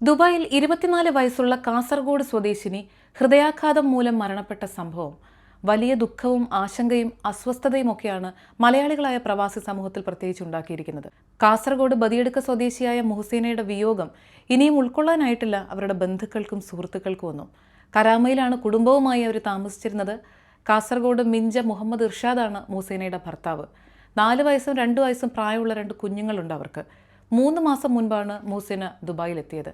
ദുബായിൽ 24 വയസ്സുള്ള കാസർഗോഡ് സ്വദേശിനി ഹൃദയാഘാതം മൂലം മരണപ്പെട്ട സംഭവം വലിയ ദുഃഖവും ആശങ്കയും അസ്വസ്ഥതയുമൊക്കെയാണ് മലയാളികളായ പ്രവാസി സമൂഹത്തിൽ പ്രത്യേകിച്ച് ഉണ്ടാക്കിയിരിക്കുന്നത്. കാസർഗോഡ് ബദിയടുക്ക സ്വദേശിയായ മുഹസീനയുടെ വിയോഗം ഇനിയും ഉൾക്കൊള്ളാനായിട്ടില്ല അവരുടെ ബന്ധുക്കൾക്കും സുഹൃത്തുക്കൾക്കും ഒന്നും. കരാമയിലാണ് കുടുംബവുമായി അവർ താമസിച്ചിരുന്നത്. കാസർഗോഡ് മിഞ്ച മുഹമ്മദ് ഇർഷാദാണ് മുഹസീനയുടെ ഭർത്താവ്. 4 വയസ്സും 2 വയസ്സും പ്രായമുള്ള 2 കുഞ്ഞുങ്ങളുണ്ട് അവർക്ക്. 3 മാസം മുൻപാണ് മുഹസീന ദുബായിലെത്തിയത്.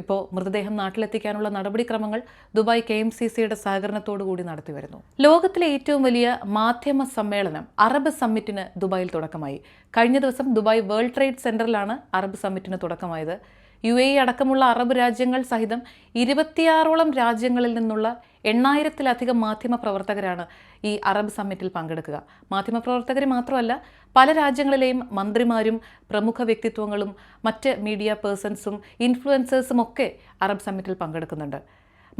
ഇപ്പോൾ മൃതദേഹം നാട്ടിലെത്തിക്കാനുള്ള നടപടിക്രമങ്ങൾ ദുബായ് KMCCയുടെ സഹകരണത്തോടു കൂടി നടത്തിവരുന്നു. ലോകത്തിലെ ഏറ്റവും വലിയ മാധ്യമ സമ്മേളനം അറബ് സമ്മിറ്റിന് ദുബായിൽ തുടക്കമായി. കഴിഞ്ഞ ദിവസം ദുബായ് വേൾഡ് ട്രേഡ് സെന്ററിലാണ് അറബ് സമ്മിറ്റിന് തുടക്കമായത്. UAE അടക്കമുള്ള അറബ് രാജ്യങ്ങൾ സഹിതം 26ഓളം രാജ്യങ്ങളിൽ നിന്നുള്ള 8,000-ലധികം മാധ്യമപ്രവർത്തകരാണ് ഈ അറബ് സമ്മിറ്റിൽ പങ്കെടുക്കുക. മാധ്യമപ്രവർത്തകർ മാത്രമല്ല, പല രാജ്യങ്ങളിലെയും മന്ത്രിമാരും പ്രമുഖ വ്യക്തിത്വങ്ങളും മറ്റ് മീഡിയ പേഴ്സൺസും ഇൻഫ്ലുവൻസേഴ്സും ഒക്കെ അറബ് സമ്മിറ്റിൽ പങ്കെടുക്കുന്നുണ്ട്.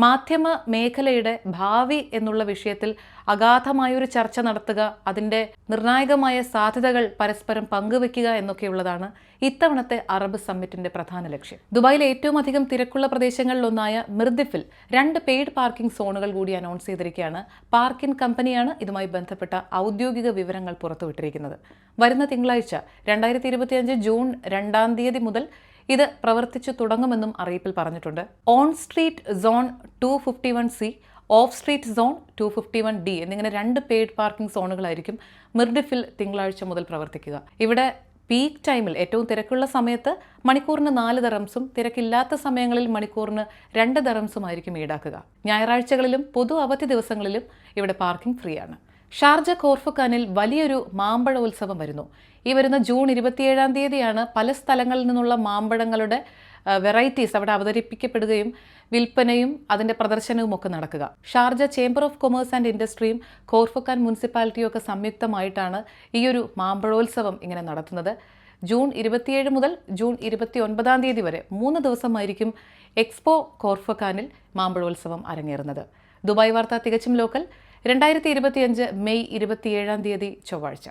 മാധ്യമ മേഖലയുടെ ഭാവി എന്നുള്ള വിഷയത്തിൽ അഗാധമായൊരു ചർച്ച നടത്തുക, അതിൻ്റെ നിർണായകമായ സാധ്യതകൾ പരസ്പരം പങ്കുവെക്കുക എന്നൊക്കെയുള്ളതാണ് ഇത്തവണത്തെ അറബ് സമ്മിറ്റിന്റെ പ്രധാന ലക്ഷ്യം. ദുബായിലെ ഏറ്റവും അധികം തിരക്കുള്ള പ്രദേശങ്ങളിലൊന്നായ മിർദിഫിൽ 2 പെയ്ഡ് പാർക്കിംഗ് സോണുകൾ കൂടി അനൗൺസ് ചെയ്തിരിക്കുകയാണ്. പാർക്കിംഗ് കമ്പനിയാണ് ഇതുമായി ബന്ധപ്പെട്ട ഔദ്യോഗിക വിവരങ്ങൾ പുറത്തുവിട്ടിരിക്കുന്നത്. വരുന്ന തിങ്കളാഴ്ച 2025 ജൂൺ 2-ാം തീയതി മുതൽ ഇത് പ്രവർത്തിച്ചു തുടങ്ങുമെന്നും അറിയിപ്പിൽ പറഞ്ഞിട്ടുണ്ട്. On street zone 251C, of street zone 251D എന്നിങ്ങനെ 2 പെയ്ഡ് പാർക്കിംഗ് സോണുകളായിരിക്കും മിർദിഫിൽ തിങ്കളാഴ്ച മുതൽ പ്രവർത്തിക്കുക. ഇവിടെ പീക്ക് ടൈമിൽ ഏറ്റവും തിരക്കുള്ള സമയത്ത് മണിക്കൂറിന് 4 ദറംസും തിരക്കില്ലാത്ത സമയങ്ങളിൽ മണിക്കൂറിന് 2 ദറംസുമായിരിക്കും ഈടാക്കുക. ഞായറാഴ്ചകളിലും പൊതു അവധി ദിവസങ്ങളിലും ഇവിടെ പാർക്കിംഗ് ഫ്രീ ആണ്. ഷാർജ കോർഫക്കാനിൽ വലിയൊരു മാമ്പഴ ഉത്സവം വരുന്നു. ഈ വരുന്ന ജൂൺ 27-ാം തീയതിയാണ് പല സ്ഥലങ്ങളിൽ നിന്നുള്ള മാമ്പഴങ്ങളുടെ വെറൈറ്റീസ് അവിടെ അവതരിപ്പിക്കപ്പെടുകയും വിൽപ്പനയും അതിൻ്റെ പ്രദർശനവും ഒക്കെ നടക്കുക. Sharjah chamber of commerce and ഇൻഡസ്ട്രിയും കോർഫക്കാൻ മുനിസിപ്പാലിറ്റിയും ഒക്കെ സംയുക്തമായിട്ടാണ് ഈ ഒരു മാമ്പഴോത്സവം ഇങ്ങനെ നടത്തുന്നത്. ജൂൺ 27 മുതൽ ജൂൺ 29-ാം തീയതി വരെ 3 ദിവസമായിരിക്കും എക്സ്പോ കോർഫക്കാനിൽ മാമ്പഴോത്സവം അരങ്ങേറുന്നത്. ദുബായ് വാർത്ത തികച്ചും ലോക്കൽ, 2025 മെയ് 27-ാം തീയതി ചൊവ്വാഴ്ച.